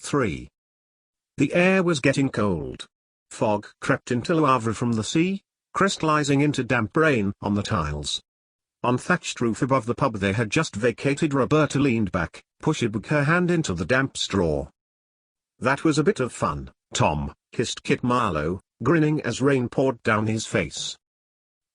3. The air was getting cold. Fog crept into Le Havre from the sea, crystallizing into damp rain on the tiles. On thatched roof above the pub they had just vacated, Roberta leaned back, pushing her hand into the damp straw. "That was a bit of fun, Tom," hissed Kit Marlowe, grinning as rain poured down his face.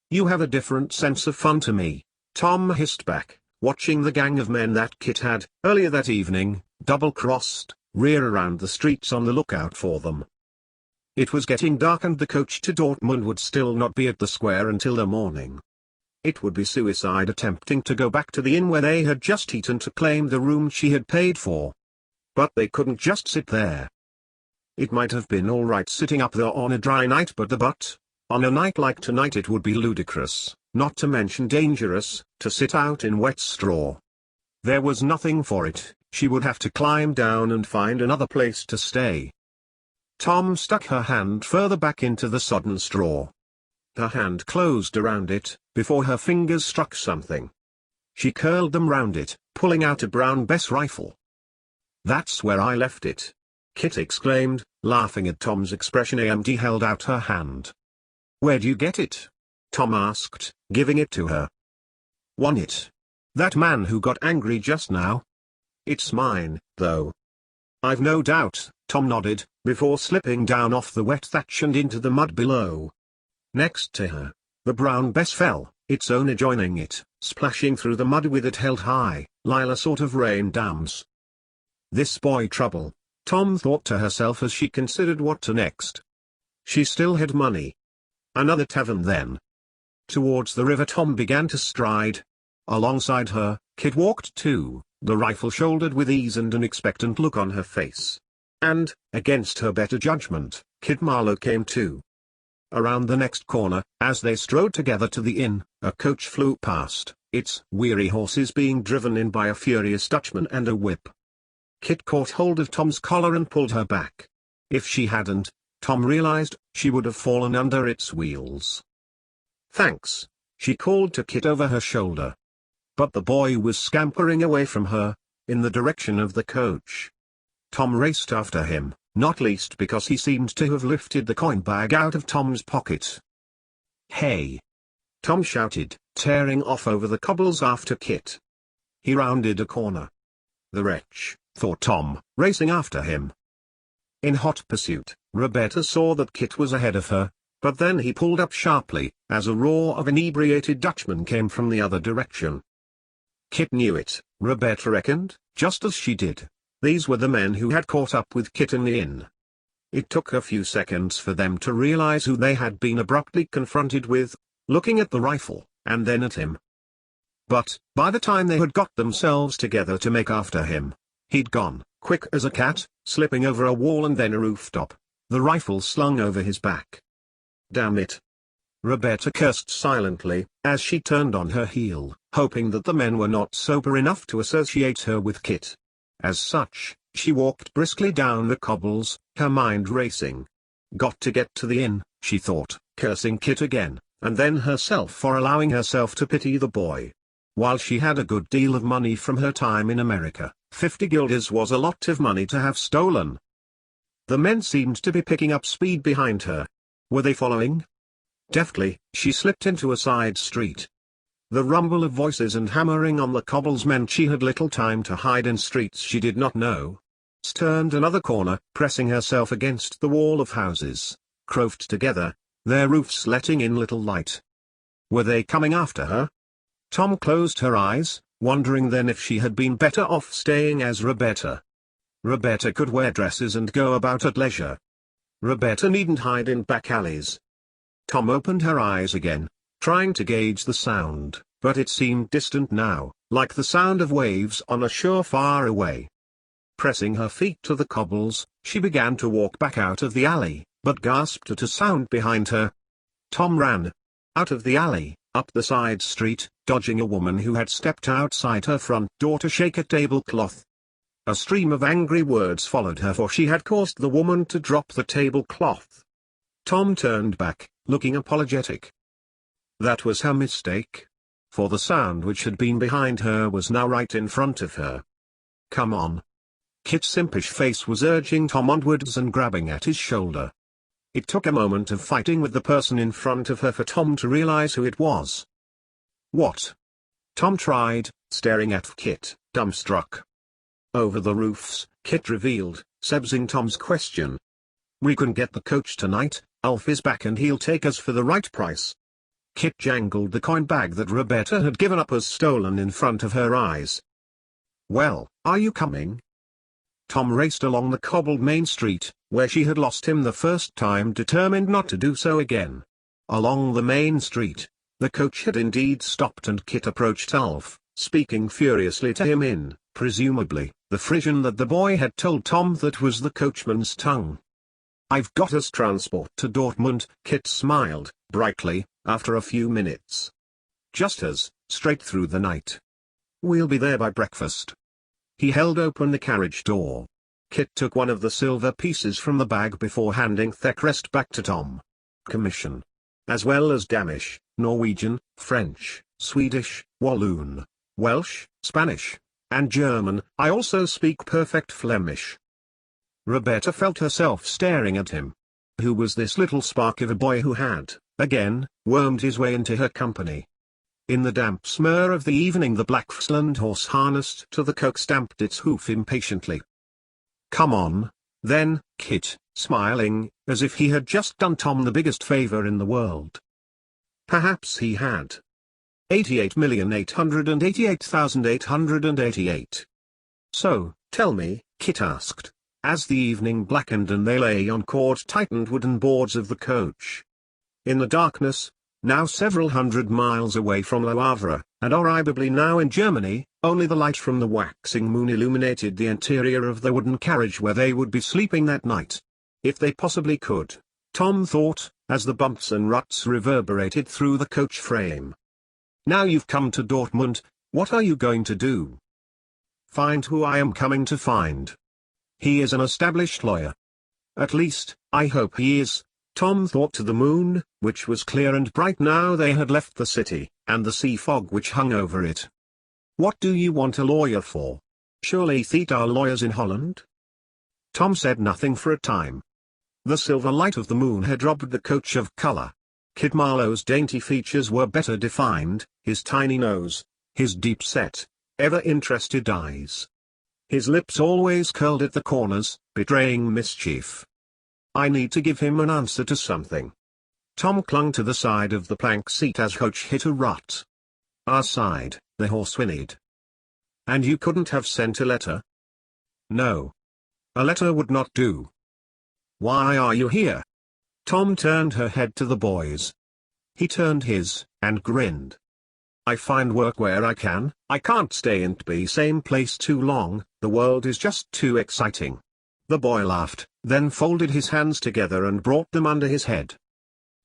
"You have a different sense of fun to me," Tom hissed back, watching the gang of men that Kit had, earlier that evening, double-crossed, rear around the streets on the lookout for them. It was getting dark and the coach to Dortmund would still not be at the square until the morning. It would be suicide attempting to go back to the inn where they had just eaten to claim the room she had paid for. But they couldn't just sit there. It might have been all right sitting up there on a dry night, but on a night like tonight it would be ludicrous, not to mention dangerous, to sit out in wet straw. There was nothing for it, she would have to climb down and find another place to stay. Tom stuck her hand further back into the sodden straw. Her hand closed around it, before her fingers struck something. She curled them round it, pulling out a brown Bess rifle. "That's where I left it," Kit exclaimed, laughing at Tom's expression. AMD held out her hand. "Where'd you get it?" Tom asked, giving it to her. "Won it. That man who got angry just now. It's mine, though." "I've no doubt," Tom nodded, before slipping down off the wet thatch and into the mud below. Next to her, the brown Bess fell, its owner joining it, splashing through the mud with it held high, Lila sort of rain dams. This boy trouble, Tom thought to herself as she considered what to next. She still had money. Another tavern then. Towards the river Tom began to stride. Alongside her, Kit walked too, the rifle shouldered with ease and an expectant look on her face. And, against her better judgment, Kit Marlowe came too. Around the next corner, as they strode together to the inn, a coach flew past, its weary horses being driven in by a furious Dutchman and a whip. Kit caught hold of Tom's collar and pulled her back. If she hadn't, Tom realized, she would have fallen under its wheels. "Thanks," she called to Kit over her shoulder. But the boy was scampering away from her, in the direction of the coach. Tom raced after him, not least because he seemed to have lifted the coin bag out of Tom's pocket. "Hey!" Tom shouted, tearing off over the cobbles after Kit. He rounded a corner. The wretch, thought Tom, racing after him. In hot pursuit, Roberta saw that Kit was ahead of her, but then he pulled up sharply, as a roar of inebriated Dutchmen came from the other direction. Kit knew it, Roberta reckoned, just as she did. These were the men who had caught up with Kit in the inn. It took a few seconds for them to realize who they had been abruptly confronted with, looking at the rifle, and then at him. But, by the time they had got themselves together to make after him, he'd gone, quick as a cat, slipping over a wall and then a rooftop, the rifle slung over his back. "Damn it!" Roberta cursed silently, as she turned on her heel, hoping that the men were not sober enough to associate her with Kit. As such, she walked briskly down the cobbles, her mind racing. Got to get to the inn, she thought, cursing Kit again, and then herself for allowing herself to pity the boy. While she had a good deal of money from her time in America, 50 guilders was a lot of money to have stolen. The men seemed to be picking up speed behind her. Were they following? Deftly, she slipped into a side street. The rumble of voices and hammering on the cobbles meant she had little time to hide in streets she did not know. Turned another corner, pressing herself against the wall of houses, crowded together, their roofs letting in little light. Were they coming after her? Tom closed her eyes, wondering then if she had been better off staying as Roberta. Roberta could wear dresses and go about at leisure. Roberta needn't hide in back alleys. Tom opened her eyes again, trying to gauge the sound, but it seemed distant now, like the sound of waves on a shore far away. Pressing her feet to the cobbles, she began to walk back out of the alley, but gasped at a sound behind her. Tom ran out of the alley, up the side street, dodging a woman who had stepped outside her front door to shake a tablecloth. A stream of angry words followed her, for she had caused the woman to drop the tablecloth. Tom turned back, looking apologetic. That was her mistake. For the sound which had been behind her was now right in front of her. "Come on." Kit's impish face was urging Tom onwards and grabbing at his shoulder. It took a moment of fighting with the person in front of her for Tom to realize who it was. "What?" Tom tried, staring at Kit, dumbstruck. "Over the roofs," Kit revealed, sebsing Tom's question. "We can get the coach tonight, Alf is back and he'll take us for the right price." Kit jangled the coin bag that Roberta had given up as stolen in front of her eyes. "Well, are you coming?" Tom raced along the cobbled main street, where she had lost him the first time, determined not to do so again. Along the main street, the coach had indeed stopped and Kit approached Alf, speaking furiously to him in, presumably, the Frisian that the boy had told Tom that was the coachman's tongue. "I've got us transport to Dortmund," Kit smiled, brightly, after a few minutes. "Just us, straight through the night. We'll be there by breakfast." He held open the carriage door. Kit took one of the silver pieces from the bag before handing the rest back to Tom. "Commission. As well as Danish, Norwegian, French, Swedish, Walloon, Welsh, Spanish, and German. I also speak perfect Flemish." Roberta felt herself staring at him. Who was this little spark of a boy who had, again, wormed his way into her company? In the damp smur of the evening the black Friesland horse harnessed to the coach stamped its hoof impatiently. "Come on, then, Kit," smiling, as if he had just done Tom the biggest favor in the world. Perhaps he had. 88,888,888. "So, tell me," Kit asked, as the evening blackened and they lay on cord-tightened wooden boards of the coach. In the darkness, now several hundred miles away from Le Havre, and horribly now in Germany, only the light from the waxing moon illuminated the interior of the wooden carriage where they would be sleeping that night. If they possibly could, Tom thought, as the bumps and ruts reverberated through the coach frame. "Now you've come to Dortmund, what are you going to do?" "Find who I am coming to find. He is an established lawyer. At least, I hope he is." Tom thought to the moon, which was clear and bright now they had left the city, and the sea fog which hung over it. "What do you want a lawyer for? Surely these are lawyers in Holland?" Tom said nothing for a time. The silver light of the moon had robbed the coach of color. Kit Marlowe's dainty features were better defined, his tiny nose, his deep-set, ever-interested eyes. His lips always curled at the corners, betraying mischief. "I need to give him an answer to something." Tom clung to the side of the plank seat as coach hit a rut. "Our side," the horse whinnied. "And you couldn't have sent a letter?" "No. A letter would not do." "Why are you here?" Tom turned her head to the boys. He turned his, and grinned. "I find work where I can. I can't stay in the same place too long, the world is just too exciting." The boy laughed, then folded his hands together and brought them under his head.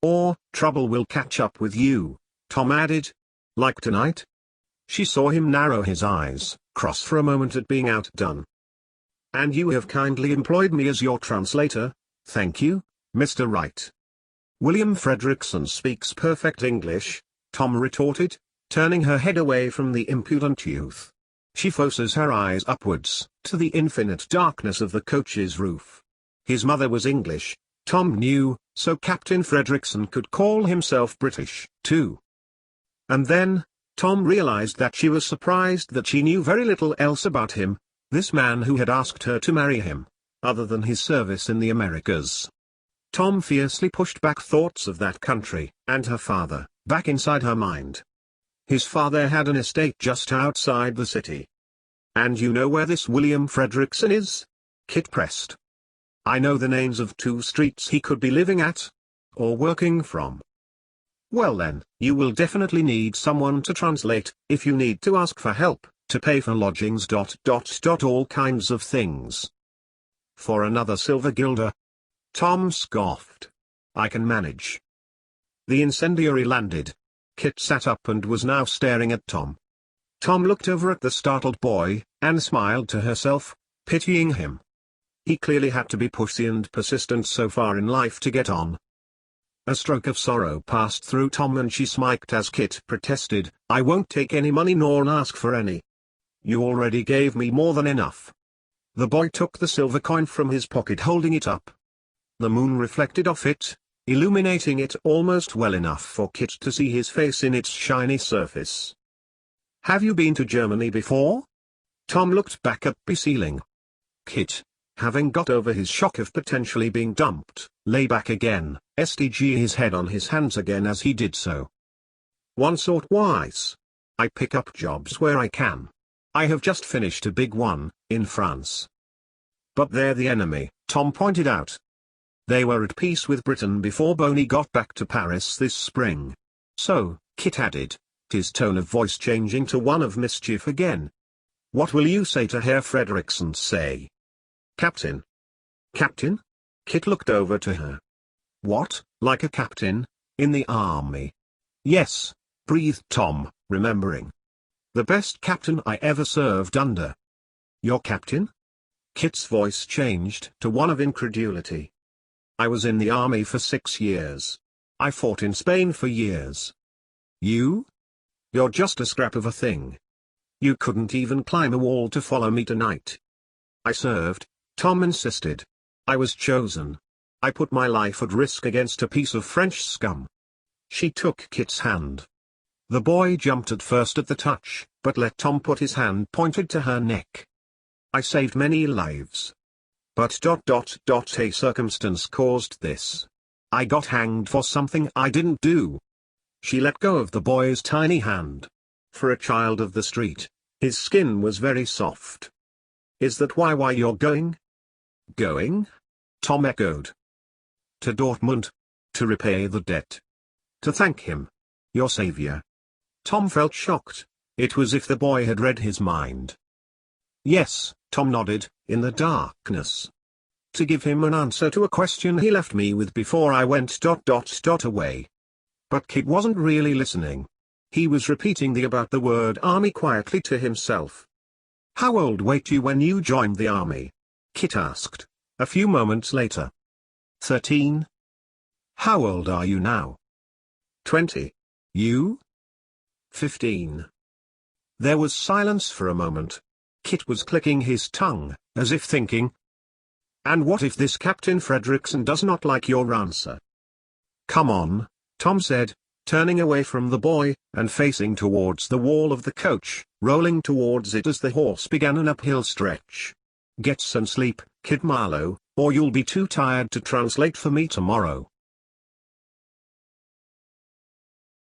"Or, trouble will catch up with you," Tom added. "Like tonight?" She saw him narrow his eyes, cross for a moment at being outdone. "And you have kindly employed me as your translator, thank you, Mr. Wright." "William Frederickson speaks perfect English," Tom retorted, turning her head away from the impudent youth. She focuses her eyes upwards, to the infinite darkness of the coach's roof. His mother was English, Tom knew, so Captain Frederickson could call himself British, too. And then, Tom realized that she was surprised that she knew very little else about him, this man who had asked her to marry him, other than his service in the Americas. Tom fiercely pushed back thoughts of that country, and her father, back inside her mind. His father had an estate just outside the city. "And you know where this William Frederickson is?" Kit pressed. "I know the names of 2 streets he could be living at. Or working from." "Well then, you will definitely need someone to translate, if you need to ask for help, to pay for lodgings. All kinds of things." "For another silver guilder?" Tom scoffed. "I can manage." The incendiary landed. Kit sat up and was now staring at Tom. Tom looked over at the startled boy, and smiled to herself, pitying him. He clearly had to be pushy and persistent so far in life to get on. A stroke of sorrow passed through Tom and she smiled as Kit protested, "I won't take any money nor ask for any. You already gave me more than enough." The boy took the silver coin from his pocket, holding it up. The moon reflected off it, illuminating it almost well enough for Kit to see his face in its shiny surface. "Have you been to Germany before?" Tom looked back at the ceiling. Kit, having got over his shock of potentially being dumped, lay back again, SDG his head on his hands again as he did so. "Once or twice. I pick up jobs where I can. I have just finished a big one, in France." "But they're the enemy," Tom pointed out. They were at peace with Britain before Boney got back to Paris this spring. "So," Kit added, his tone of voice changing to one of mischief again. "What will you say to Herr Frederickson say?" "Captain." "Captain?" Kit looked over to her. "What, like a captain, in the army?" "Yes," breathed Tom, remembering. "The best captain I ever served under." "Your captain?" Kit's voice changed to one of incredulity. "I was in the army for 6 years. I fought in Spain for years." "You? You're just a scrap of a thing. You couldn't even climb a wall to follow me tonight." "I served," Tom insisted. "I was chosen. I put my life at risk against a piece of French scum." She took Kit's hand. The boy jumped at first at the touch, but let Tom put his hand pointed to her neck. "I saved many lives. But a circumstance caused this. I got hanged for something I didn't do." She let go of the boy's tiny hand. For a child of the street, his skin was very soft. "Is that why you're going?" "Going?" Tom echoed. "To Dortmund. To repay the debt. To thank him. Your savior." Tom felt shocked. It was as if the boy had read his mind. "Yes," Tom nodded, in the darkness. "To give him an answer to a question he left me with before I went away." But Kit wasn't really listening. He was repeating the about the word army quietly to himself. "How old were you when you joined the army?" Kit asked, a few moments later. 13. "How old are you now?" 20. "You?" 15. There was silence for a moment. Kit was clicking his tongue, as if thinking. "And what if this Captain Frederickson does not like your answer?" "Come on," Tom said, turning away from the boy, and facing towards the wall of the coach, rolling towards it as the horse began an uphill stretch. "Get some sleep, Kid Marlowe, or you'll be too tired to translate for me tomorrow."